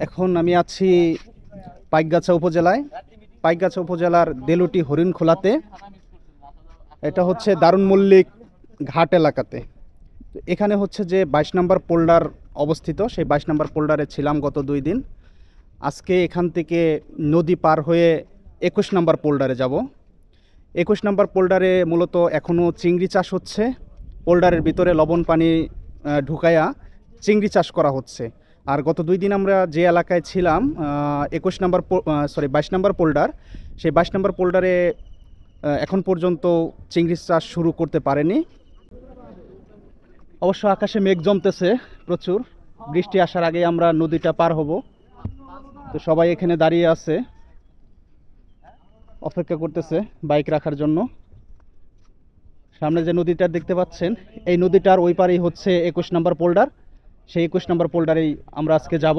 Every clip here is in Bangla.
এখন আমি আছি পাইকগাছা উপজেলায়। পাইকগাছা উপজেলার দেলুটি হরিণখোলাতে। এটা হচ্ছে দারুণ মল্লিক ঘাট এলাকাতে। তো এখানে হচ্ছে যে 22 নম্বর পোল্ডার অবস্থিত। সেই 22 নম্বর পোল্ডারে ছিলাম গত 2 দিন। আজকে এখান থেকে নদী পার হয়ে 21 নম্বর পোল্ডারে যাব। 21 নম্বর পোল্ডারে মূলত এখনও চিংড়ি চাষ হচ্ছে। পোল্ডারের ভিতরে লবণ পানি ঢুকায়া চিংড়ি চাষ করা হচ্ছে। আর গত 2 দিন আমরা যে এলাকায় ছিলাম 22 নম্বর পোল্ডার, সেই 22 নম্বর পোল্ডারে এখন পর্যন্ত চিংড়ি চাষ শুরু করতে পারেনি। অবশ্য আকাশে মেঘ জমতেছে প্রচুর। বৃষ্টি আসার আগে আমরা নদীটা পার হব। তো সবাই এখানে দাঁড়িয়ে আছে, অপেক্ষা করতেছে বাইক রাখার জন্য। সামনে যে নদীটা দেখতে পাচ্ছেন, এই নদীটার ওই পারেই হচ্ছে 21 নম্বর পোল্ডার। সেই 21 নম্বর পোল্ডারেই আমরা আজকে যাব।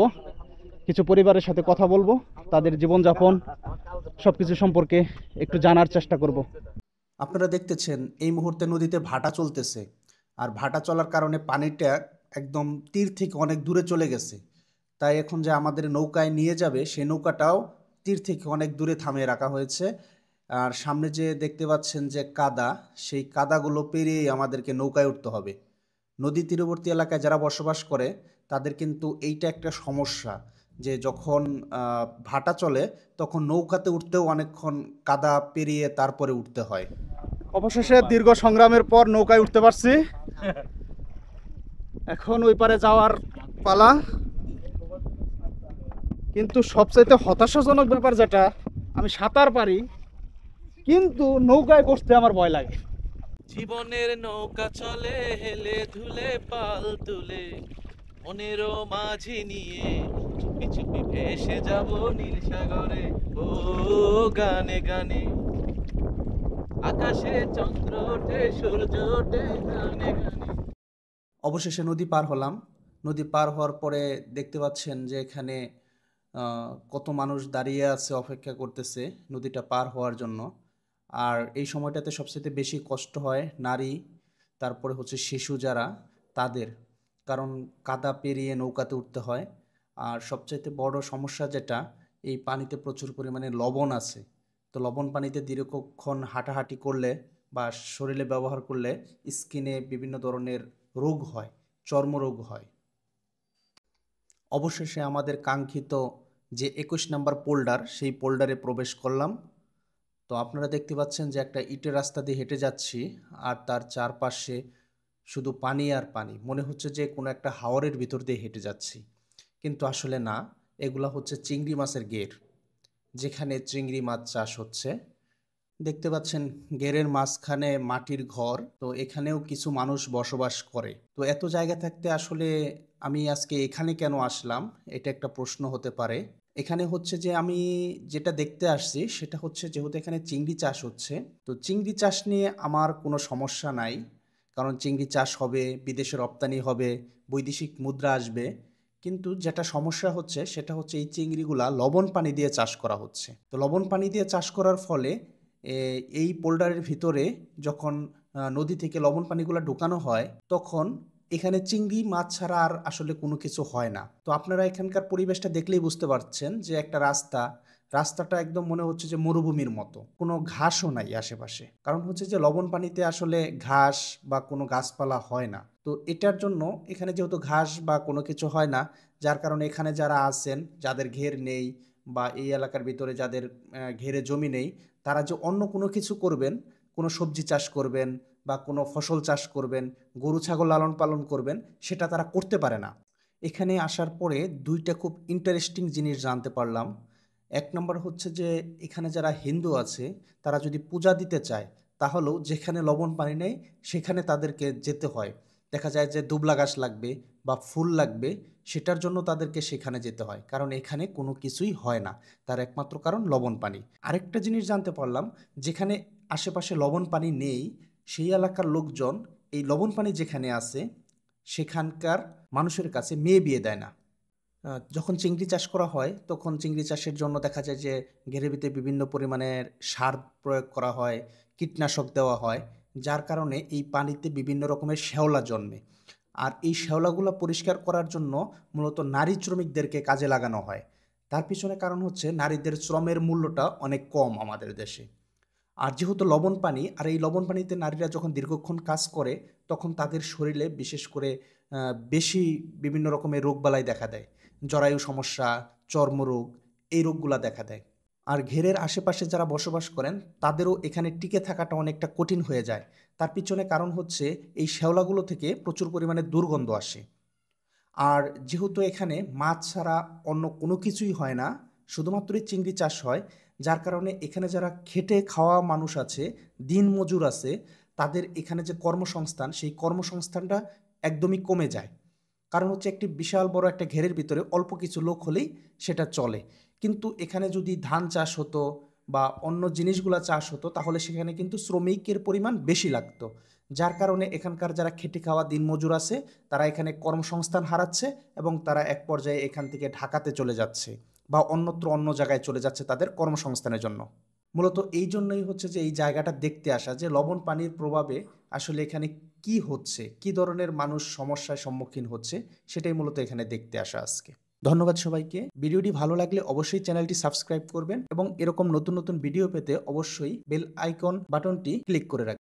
কিছু পরিবারের সাথে কথা বলবো, তাদের জীবনযাপন সব কিছু সম্পর্কে একটু জানার চেষ্টা করব। আপনারা দেখতেছেন এই মুহূর্তে নদীতে ভাটা চলতেছে, আর ভাটা চলার কারণে পানিটা একদম তীর থেকে অনেক দূরে চলে গেছে। তাই এখন যে আমাদের নৌকায় নিয়ে যাবে সেই নৌকাটাও তীর থেকে অনেক দূরে থামিয়ে রাখা হয়েছে। আর সামনে যে দেখতে পাচ্ছেন যে কাদা, সেই কাদাগুলো পেরিয়েই আমাদেরকে নৌকায় উঠতে হবে। নদী তীরবর্তী এলাকায় যারা বসবাস করে তাদের কিন্তু এইটা একটা সমস্যা, যে যখন ভাটা চলে তখন নৌকাতে উঠতেও অনেকক্ষণ কাদা পেরিয়ে তারপরে উঠতে হয়। অবশেষে দীর্ঘ সংগ্রামের পর নৌকায় উঠতে পারছি। এখন ওই পারে যাওয়ার পালা। কিন্তু সবচাইতে হতাশাজনক ব্যাপার যেটা, আমি সাঁতার পারি কিন্তু নৌকায় বসতে আমার ভয় লাগে। জীবনের নৌকা চলে হেলে ধুলে পাল তুলে, মনেরও মাঝি নিয়ে চুপি চুপি ভেসে যাব নীল সাগরে। ও গানে গানে আকাশে চন্দ্র ওঠে, সূর্য ওঠে, গানে গানে। অবশেষে নদী পার হলাম। নদী পার হওয়ার পরে দেখতে পাচ্ছেন যে এখানে কত মানুষ দাঁড়িয়ে আছে, অপেক্ষা করতেছে নদীটা পার হওয়ার জন্য। আর এই সময়টাতে সবচেয়ে বেশি কষ্ট হয় নারী, তারপরে হচ্ছে শিশু যারা, তাদের। কারণ কাদা পেরিয়ে নৌকাতে উঠতে হয়। আর সবচাইতে বড় সমস্যা যেটা, এই পানিতে প্রচুর পরিমাণে লবণ আছে। তো লবণ পানিতে দীর্ঘক্ষণ হাঁটাহাঁটি করলে বা শরীরে ব্যবহার করলে স্কিনে বিভিন্ন ধরনের রোগ হয়, চর্মরোগ হয়। অবশেষে আমাদের কাঙ্ক্ষিত যে 21 নম্বর পোল্ডার, সেই পোল্ডারে প্রবেশ করলাম। তো আপনারা দেখতে পাচ্ছেন যে একটা ইটের রাস্তা দিয়ে হেঁটে যাচ্ছি, আর তার চারপাশে শুধু পানি আর পানি। মনে হচ্ছে যে কোনো একটা হাওরের ভিতর দিয়ে হেঁটে যাচ্ছি, কিন্তু আসলে না। এগুলা হচ্ছে চিংড়ি মাছের গের, যেখানে চিংড়ি মাছ চাষ হচ্ছে। দেখতে পাচ্ছেন গেরের মাঝখানে মাটির ঘর, তো এখানেও কিছু মানুষ বসবাস করে। তো এত জায়গা থাকতে আসলে আমি আজকে এখানে কেন আসলাম, এটা একটা প্রশ্ন হতে পারে। এখানে হচ্ছে যে আমি যেটা দেখতে আসছি সেটা হচ্ছে, যেহেতু এখানে চিংড়ি চাষ হচ্ছে, তো চিংড়ি চাষ নিয়ে আমার কোনো সমস্যা নাই। কারণ চিংড়ি চাষ হবে, বিদেশে রপ্তানি হবে, বৈদেশিক মুদ্রা আসবে। কিন্তু যেটা সমস্যা হচ্ছে সেটা হচ্ছে এই চিংড়িগুলা লবণ পানি দিয়ে চাষ করা হচ্ছে। তো লবণ পানি দিয়ে চাষ করার ফলে এই পোল্ডারের ভিতরে যখন নদী থেকে লবণ পানিগুলো ঢুকানো হয়, তখন এখানে চিংড়ি মাছ ছাড়া আর আসলে কোনো কিছু হয় না। তো আপনারা এখানকার পরিবেশটা দেখলেই বুঝতে পারছেন যে একটা রাস্তাটা একদম মনে হচ্ছে যে মরুভূমির মতো, কোনো ঘাসও নাই আশেপাশে। কারণ হচ্ছে যে লবণ পানিতে আসলে ঘাস বা কোনো গাছপালা হয় না। তো এটার জন্য এখানে যেহেতু ঘাস বা কোনো কিছু হয় না, যার কারণে এখানে যারা আছেন, যাদের ঘের নেই বা এই এলাকার ভিতরে যাদের ঘেরে জমি নেই, তারা যে অন্য কোনো কিছু করবেন, কোনো সবজি চাষ করবেন বা কোনো ফসল চাষ করবেন, গরু ছাগল লালন পালন করবেন, সেটা তারা করতে পারে না। এখানে আসার পরে দুইটা খুব ইন্টারেস্টিং জিনিস জানতে পারলাম। এক নম্বর হচ্ছে যে এখানে যারা হিন্দু আছে, তারা যদি পূজা দিতে চায়, তাহলেও যেখানে লবণ পানি নেই সেখানে তাদেরকে যেতে হয়। দেখা যায় যে দুবলা গাছ লাগবে বা ফুল লাগবে, সেটার জন্য তাদেরকে সেখানে যেতে হয়, কারণ এখানে কোনো কিছুই হয় না। তার একমাত্র কারণ লবণ পানি। আরেকটা জিনিস জানতে পারলাম, যেখানে আশেপাশে লবণ পানি নেই, সেই এলাকার লোকজন এই লবণ পানি যেখানে আছে সেখানকার মানুষের কাছে মেয়ে বিয়ে দেয় না। যখন চিংড়ি চাষ করা হয় তখন চিংড়ি চাষের জন্য দেখা যায় যে ঘেরেবিতে বিভিন্ন পরিমাণের সার প্রয়োগ করা হয়, কীটনাশক দেওয়া হয়, যার কারণে এই পানিতে বিভিন্ন রকমের শ্যাওলা জন্মে। আর এই শ্যাওলাগুলো পরিষ্কার করার জন্য মূলত নারী শ্রমিকদেরকে কাজে লাগানো হয়। তার পিছনে কারণ হচ্ছে নারীদের শ্রমের মূল্যটা অনেক কম আমাদের দেশে। আর যেহেতু লবণ পানি, আর এই লবণ পানিতে নারীরা যখন দীর্ঘক্ষণ কাজ করে তখন তাদের শরীরে বিশেষ করে বেশি বিভিন্ন রকমের রোগবালাই দেখা দেয়। জরায়ু সমস্যা, চর্মরোগ, এই রোগগুলা দেখা দেয়। আর ঘেরের আশেপাশে যারা বসবাস করেন তাদেরও এখানে টিকে থাকাটা অনেকটা কঠিন হয়ে যায়। তার পিছনে কারণ হচ্ছে এই শ্যাওলাগুলো থেকে প্রচুর পরিমাণে দুর্গন্ধ আসে। আর যেহেতু এখানে মাছ ছাড়া অন্য কোনো কিছুই হয় না, শুধুমাত্রই চিংড়ি চাষ হয়, যার কারণে এখানে যারা খেটে খাওয়া মানুষ আছে, দিনমজুর আছে, তাদের এখানে যে কর্মসংস্থান, সেই কর্মসংস্থানটা একদমই কমে যায়। কারণ হচ্ছে একটি বিশাল বড় একটা ঘেরের ভিতরে অল্প কিছু লোক হলেই সেটা চলে। কিন্তু এখানে যদি ধান চাষ হতো বা অন্য জিনিসগুলা চাষ হতো তাহলে সেখানে কিন্তু শ্রমিকের পরিমাণ বেশি লাগতো। যার কারণে এখানকার যারা খেটে খাওয়া দিনমজুর আছে তারা এখানে কর্মসংস্থান হারাচ্ছে এবং তারা এক পর্যায়ে এখান থেকে ঢাকাতে চলে যাচ্ছে বা অন্যত্র অন্য জায়গায় চলে যাচ্ছে তাদের কর্মসংস্থানের জন্য। মূলত এই জন্যই হচ্ছে যে এই জায়গাটা দেখতে আসা, যে লবণ পানির প্রভাবে আসলে এখানে কি হচ্ছে, কি ধরনের মানুষ সমস্যার সম্মুখীন হচ্ছে, সেটাই মূলত এখানে দেখতে আসা আজকে। ধন্যবাদ সবাইকে। ভিডিওটি ভালো লাগলে অবশ্যই চ্যানেলটি সাবস্ক্রাইব করবেন এবং এরকম নতুন নতুন ভিডিও পেতে অবশ্যই বেল আইকন বাটনটি ক্লিক করে রাখবেন।